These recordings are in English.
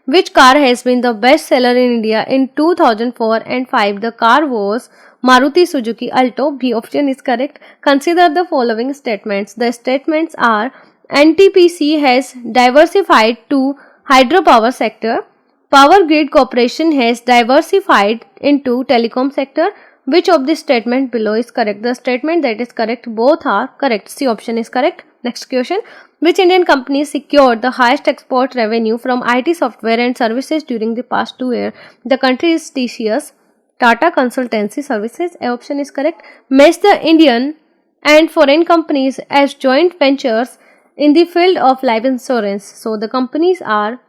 Which car has been the best seller in India in 2004 and 5? The car was Maruti Suzuki Alto. B option is correct. Consider the following statements. The statements are: NTPC has diversified to hydropower sector. Power Grid Corporation has diversified into telecom sector. Which of the statement below is correct? The statement that is correct, both are correct. C option is correct. Next question. Which Indian company secured the highest export revenue from IT software and services during the past 2 years? The country is TCS, Tata Consultancy Services. A option is correct. Match the Indian and foreign companies as joint ventures in the field of life insurance. So the companies are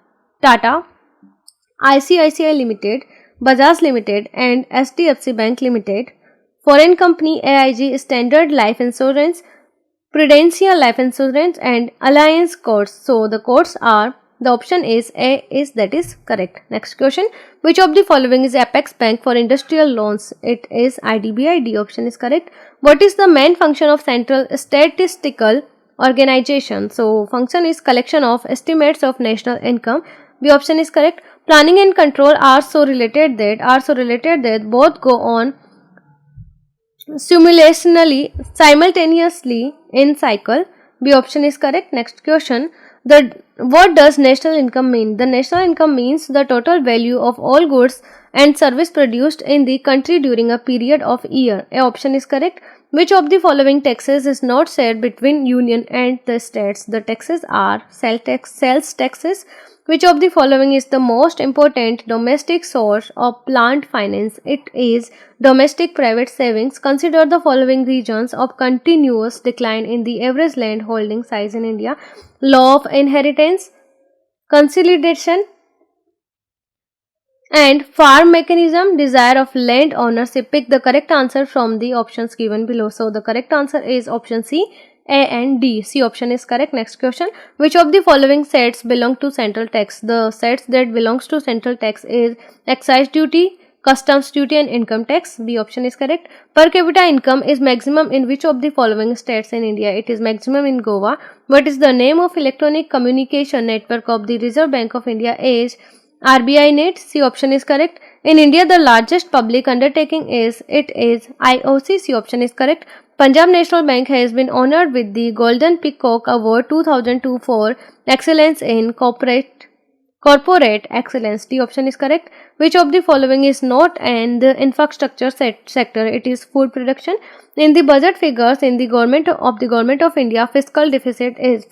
Tata, ICICI Limited, Bajaj Limited and HDFC Bank Limited. Foreign company AIG Standard Life Insurance, Prudential Life Insurance and Alliance Codes. So the codes are, the option is A is that is correct. Next question. Which of the following is Apex Bank for industrial loans? It is IDBI. D option is correct. What is the main function of Central Statistical Organization? So function is collection of estimates of national income. B option is correct. Planning and control are so related that both go on simultaneously in cycle. B option is correct. Next question. What does national income mean? The national income means the total value of all goods and service produced in the country during a period of year. A option is correct. Which of the following taxes is not shared between union and the states? The taxes are sales taxes. Which of the following is the most important domestic source of plant finance? It is domestic private savings. Consider the following regions of continuous decline in the average land holding size in India. Law of inheritance, consolidation and farm mechanism, desire of land ownership. Pick the correct answer from the options given below. So the correct answer is option C, A and D. C option is correct. Next question. Which of the following sets belong to central tax? The sets that belongs to central tax is excise duty, customs duty and income tax. B option is correct. Per capita income is maximum in which of the following states in India? It is maximum in Goa. What is the name of electronic communication network of the Reserve Bank of India? Is RBI Net. C option is correct. In India, the largest public undertaking is IOC. C option is correct. Punjab National Bank has been honored with the Golden Peacock Award 2002 for excellence in corporate excellence. The option is correct. Which of the following is not in the infrastructure sector? It is food production. In the budget figures in the government of India, fiscal deficit is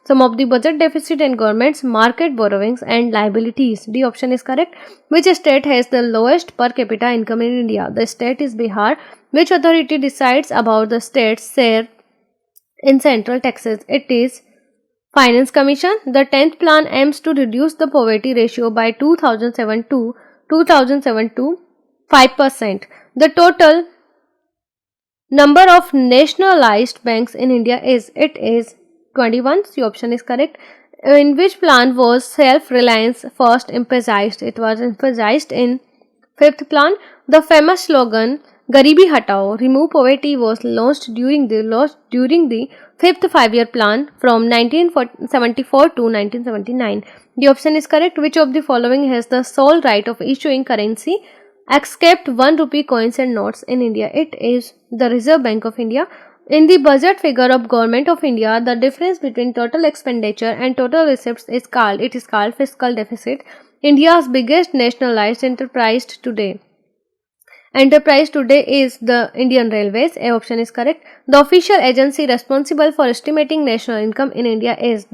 sum of the budget deficit and government's market borrowings and liabilities. D option is correct. Which state has the lowest per capita income in India? The state is Bihar. Which authority decides about the state's share in central taxes? It is Finance Commission. The 10th plan aims to reduce the poverty ratio by 2007 to 5%. The total number of nationalized banks in India is 21. The option is correct. In which plan was self-reliance first emphasized? It was emphasized in 5th plan. The famous slogan Garibi Hatao, remove poverty was launched during the 5th 5-year plan from 1974 to 1979. The option is correct. Which of the following has the sole right of issuing currency except 1 rupee coins and notes in India? It is the Reserve Bank of India. In the budget figure of Government of India, the difference between total expenditure and total receipts is called fiscal deficit. India's biggest nationalized enterprise today is the Indian Railways. A option is correct. The official agency responsible for estimating national income in India is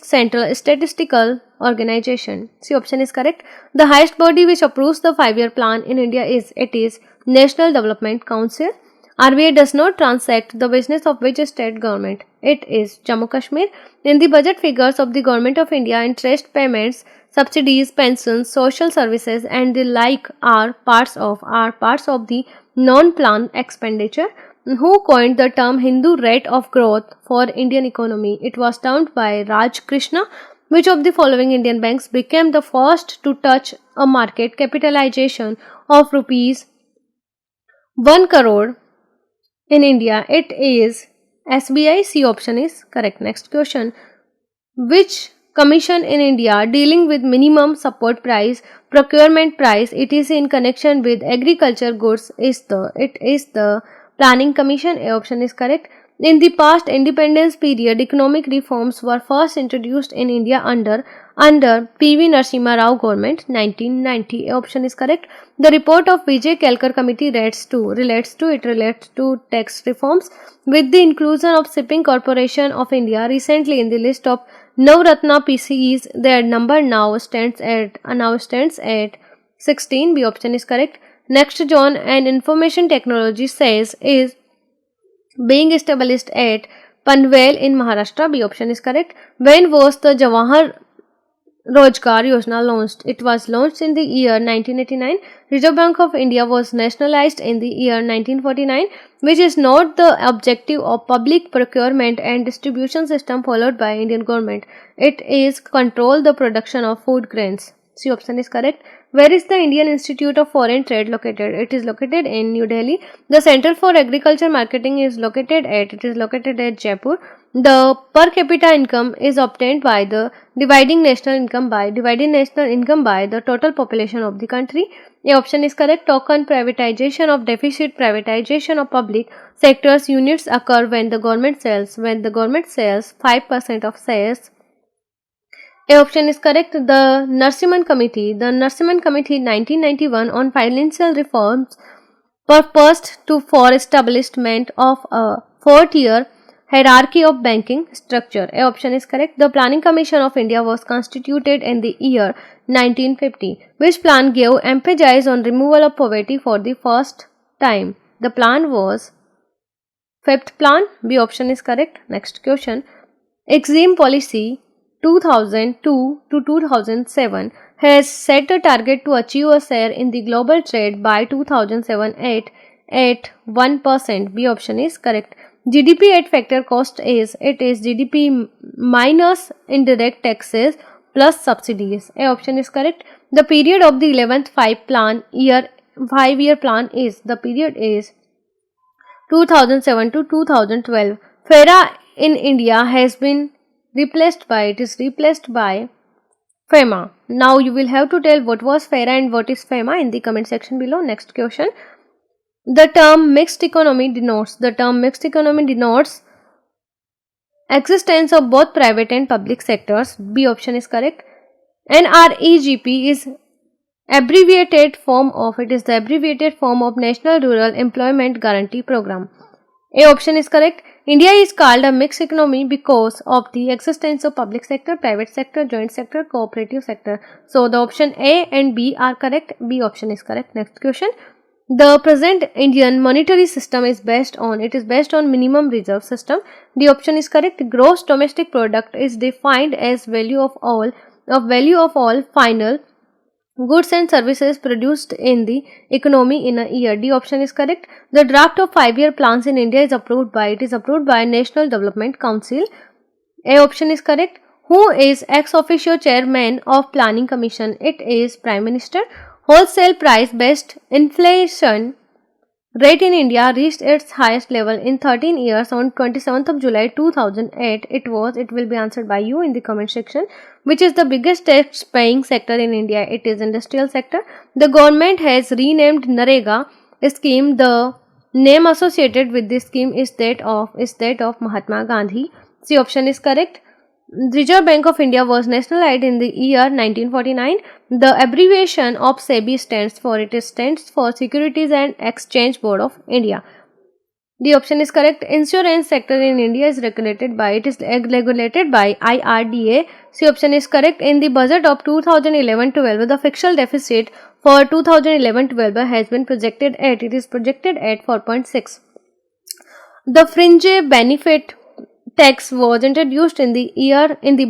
Central Statistical Organization. C option is correct. The highest body which approves the 5-year plan in India is National Development Council. RBI does not transact the business of which state government? It is Jammu Kashmir. In the budget figures of the Government of India, interest payments, subsidies, pensions, social services and the like are parts of the non-planned expenditure. Who coined the term Hindu rate of growth for Indian economy? It was termed by Raj Krishna. Which of the following Indian banks became the first to touch a market capitalization of rupees 1 crore in India? It is SBI. C option is correct. Next question. Which Commission in India dealing with minimum support price, procurement price, etc. in connection with agriculture goods is the Planning Commission. A option is correct. In the past independence period, economic reforms were first introduced in India under P.V. Narasimha Rao government 1990. A option is correct. The report of Vijay Kelkar committee relates to tax reforms with the inclusion of Shipping Corporation of India recently in the list of Navratna PCEs. Their number now stands at 16. B option is correct. Next zone and information technology says is being established at Panvel in Maharashtra. B option is correct. When was the Jawahar Rojgar Yojana launched? It was launched in the year 1989. Reserve Bank of India was nationalized in the year 1949, which is not the objective of public procurement and distribution system followed by Indian government. It is control the production of food grains. C option is correct. Where is the Indian Institute of Foreign Trade located? It is located in New Delhi. The Center for Agriculture Marketing is located at Jaipur. The per capita income is obtained by the dividing national income by the total population of the country. A option is correct. Token privatization of deficit privatization of public sectors units occur when the government sells 5% of shares. A option is correct. The Narasimhan Committee 1991 on financial reforms purposed for establishment of a four-tier hierarchy of banking structure. A option is correct. The Planning Commission of India was constituted in the year 1950. Which plan gave emphasis on removal of poverty for the first time? The plan was fifth plan. B option is correct. Next question. Exim policy 2002 to 2007 has set a target to achieve a share in the global trade by 2007 at 1%. B option is correct. GDP at factor cost is GDP minus indirect taxes plus subsidies. A option is correct. The period of the 11th 5-year plan is 2007 to 2012. FERA in India has been replaced by FEMA. Now you will have to tell what was FERA and what is FEMA in the comment section below. Next question. The term mixed economy denotes existence of both private and public sectors. B option is correct. NREGP is the abbreviated form of National Rural Employment Guarantee Program. A option is correct. India is called a mixed economy because of the existence of public sector, private sector, joint sector, cooperative sector. So the option A and B are correct. B option is correct. Next question. The present Indian monetary system is based on minimum reserve system. The option is correct. Gross domestic product is defined as value of all final goods and services produced in the economy in a year. D option is correct. The draft of 5-year plans in India is approved by National Development Council. A option is correct. Who is ex officio chairman of Planning Commission? It is Prime Minister. Wholesale price based inflation rate in India reached its highest level in 13 years on 27th of July 2008. It will be answered by you in the comment section. Which is the biggest tax paying sector in India? It is industrial sector. The government has renamed Narega scheme. The name associated with this scheme is that of Mahatma Gandhi. C option is correct. Reserve Bank of India was nationalized in the year 1949. The abbreviation of SEBI stands for Securities and Exchange Board of India. The option is correct. Insurance sector in India is regulated by IRDA. C option is correct. In the budget of 2011-12, the fiscal deficit for 2011-12 has been projected at 4.6. The fringe benefit tax was introduced in the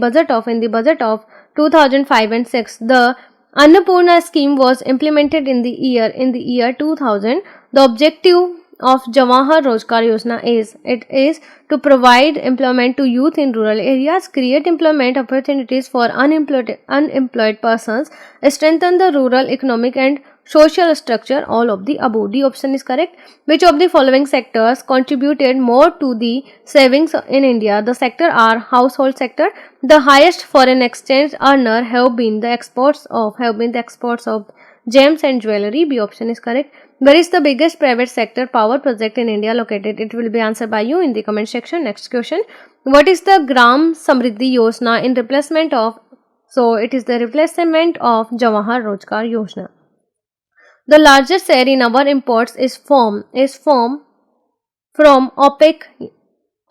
budget of 2005 and 6. The Annapurna scheme was implemented in the year 2000. The objective of Jawahar Rojgar Yojana is to provide employment to youth in rural areas, create employment opportunities for unemployed persons, strengthen the rural economic and social structure, all of the above. The option is correct. Which of the following sectors contributed more to the savings in India? The sector are household sector. The highest foreign exchange earner have been the exports of gems and jewelry. B option is correct. Where is the biggest private sector power project in India located? It will be answered by you in the comment section. Next question. What is the Gram Samriddhi Yojana in replacement of? So it is the replacement of Jawahar Rozgar Yojana. The largest share in our imports is from OPEC,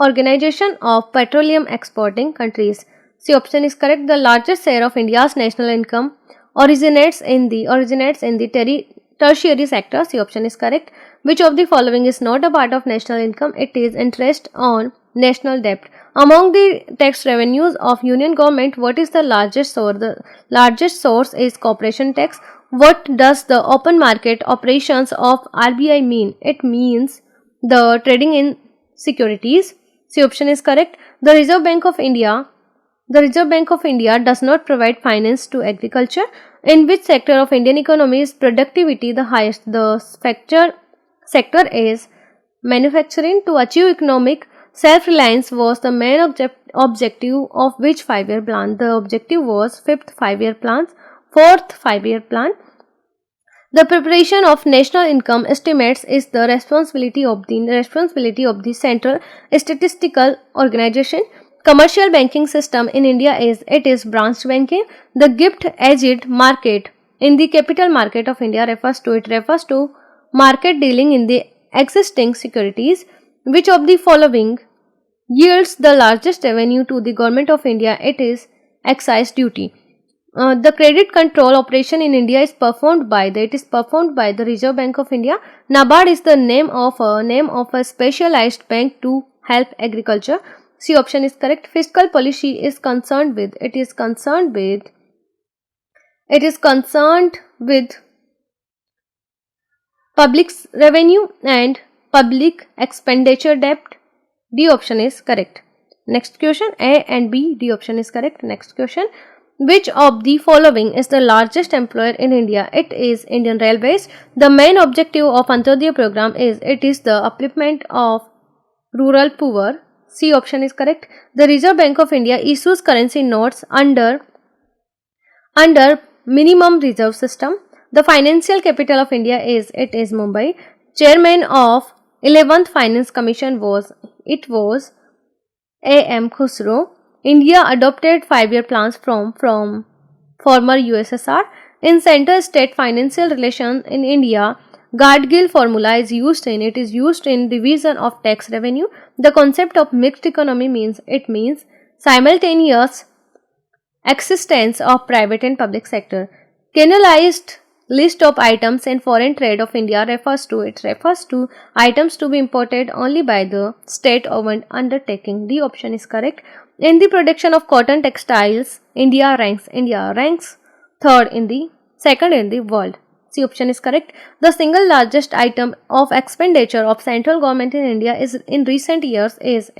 Organization of Petroleum Exporting Countries. C option is correct. The largest share of India's national income originates in the tertiary sector. C option is correct. Which of the following is not a part of national income? It is interest on national debt. Among the tax revenues of union government, what is the largest source? The largest source is corporation tax. What does the open market operations of RBI mean? It means the trading in securities. C option is correct. The Reserve Bank of India does not provide finance to agriculture. In which sector of Indian economy is productivity the highest? The sector is manufacturing. To achieve economic self-reliance was the main objective of which 5-year plan? The objective was fourth 5-year plan. The preparation of national income estimates is the responsibility of the Central Statistical Organization. Commercial banking system in India is branch banking. The gift edged market in the capital market of India refers to market dealing in the existing securities. Which of the following yields the largest revenue to the government of India? It is excise duty. The credit control operation in India is performed by the Reserve Bank of India. NABARD is the name of a specialized bank to help agriculture. C option is correct. Fiscal policy is concerned with public revenue and public expenditure debt. D option is correct. Next question. A and B. D option is correct. Next question. Which of the following is the largest employer in India? It is Indian Railways. The main objective of Antyodaya program is the upliftment of rural poor. C option is correct. The Reserve Bank of India issues currency notes under minimum reserve system. The financial capital of India is Mumbai. Chairman of 11th Finance Commission was A.M. Khusro. India adopted 5-year plans from former USSR. In center-state financial relations in India, Gadgil formula is used in division of tax revenue. The concept of mixed economy means simultaneous existence of private and public sector. Canalized list of items in foreign trade of India refers to items to be imported only by the state-owned undertaking. The option is correct. In the production of cotton textiles, India ranks second in the world. C option is correct. The single largest item of expenditure of central government in India is in recent years is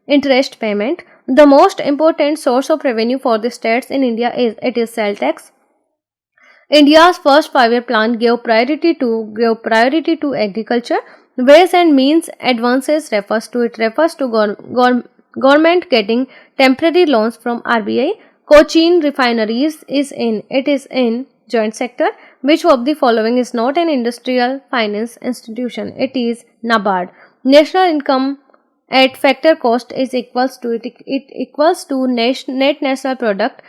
interest payment. The most important source of revenue for the states in India is sales tax. India's first 5-year plan gave priority to agriculture. Ways and means advances refers to government getting temporary loans from RBI. Cochin refineries is in joint sector. Which of the following is not an industrial finance institution? It is NABARD. National income at factor cost is equals to net national product,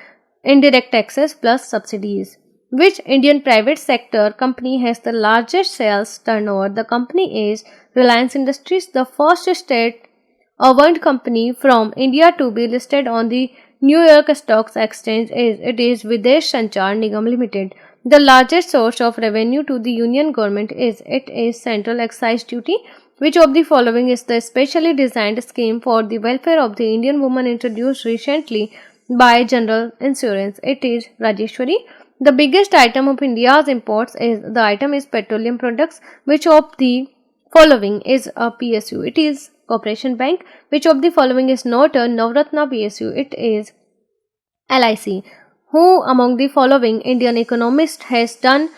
indirect taxes plus subsidies. Which Indian private sector company has the largest sales turnover? The company is Reliance Industries. The first state-owned company from India to be listed on the New York Stock Exchange is Videsh Sanchar Nigam Limited. The largest source of revenue to the union government is central excise duty. Which of the following is the specially designed scheme for the welfare of the Indian woman introduced recently by General Insurance? It is Rajeshwari. The biggest item of India's imports is petroleum products. Which of the following is a PSU? It is Corporation Bank. Which of the following is not a Navratna PSU? It is LIC. Who among the following Indian economists has done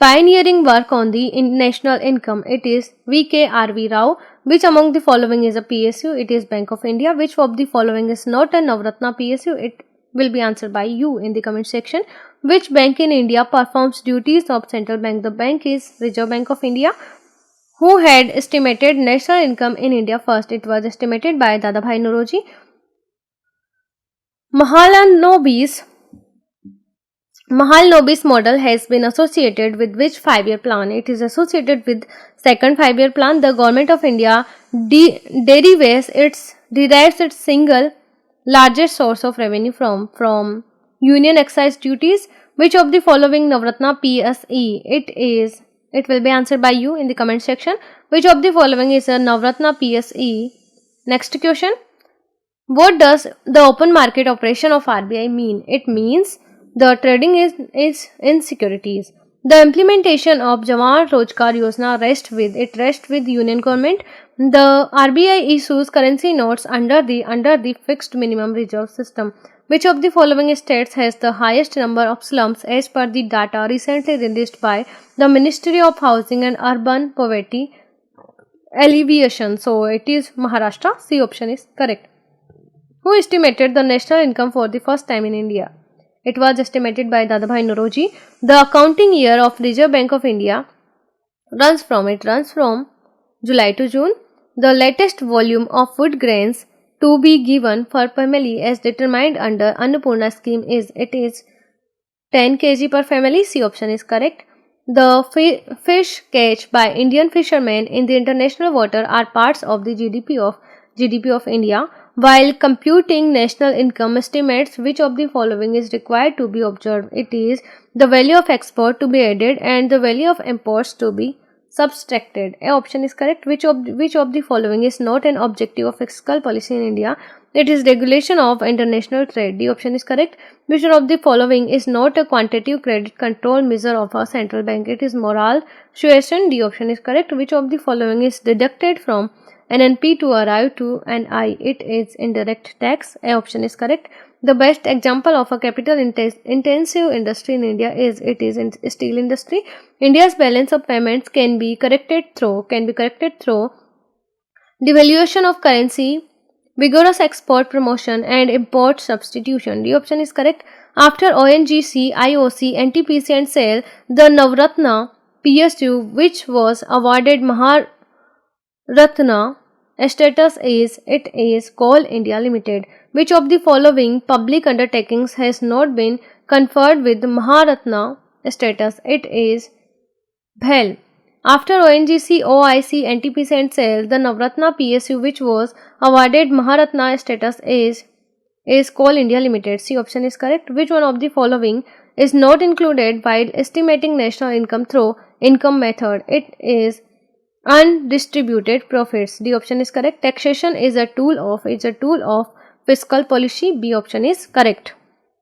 pioneering work on the national income? It is V.K.R.V. Rao. Which among the following is a PSU? It is Bank of India. Which of the following is not a Navratna PSU? It will be answered by you in the comment section. Which bank in India performs duties of central bank? The bank is Reserve Bank of India. Who had estimated national income in India first? It was estimated by Dadabhai Naoroji. Mahalanobis model has been associated with which 5-year plan? It is associated with second 5-year plan. The government of India derives its single largest source of revenue from union excise duties. Which of the following Navratna PSE? It will be answered by you in the comment section. Which of the following is a Navratna PSE? Next question. What does the open market operation of RBI mean? It means the trading is in securities. The implementation of Jawan Rojgar Yojana rests with union government. The RBI issues currency notes under the fixed minimum reserve system. Which of the following states has the highest number of slums as per the data recently released by the Ministry of Housing and Urban Poverty Alleviation? So it is Maharashtra. C option is correct. Who estimated the national income for the first time in India? It was estimated by Dadabhai Naoroji. The accounting year of Reserve Bank of India runs from July to June. The latest volume of food grains to be given per family as determined under Annapurna scheme is 10 kg per family. C option is correct. The fish catch by Indian fishermen in the international water are parts of the GDP of India. While computing national income estimates, which of the following is required to be observed? It is the value of export to be added and the value of imports to be subtracted. A option is correct. Which of the following is not an objective of fiscal policy in India? It is regulation of international trade. D option is correct. Which one of the following is not a quantitative credit control measure of a central bank? It is moral suasion. D option is correct. Which of the following is deducted from NNP to arrive to an I? It is indirect tax. A option is correct. The best example of a capital intensive industry in India is in steel industry. India's balance of payments can be corrected through devaluation of currency, vigorous export promotion and import substitution. The option is correct. After ONGC, IOC, NTPC and SAIL, the Navratna PSU, which was awarded Maharatna status, is Coal India Limited. Which of the following public undertakings has not been conferred with Maharatna status? It is BHEL. After ONGC, OIC, NTPC and SAIL, the Navratna PSU, which was awarded Maharatna status, is Coal India Limited. C option is correct. Which one of the following is not included while estimating national income through income method? It is undistributed profits. D option is correct. Taxation is a tool of fiscal policy. B option is correct.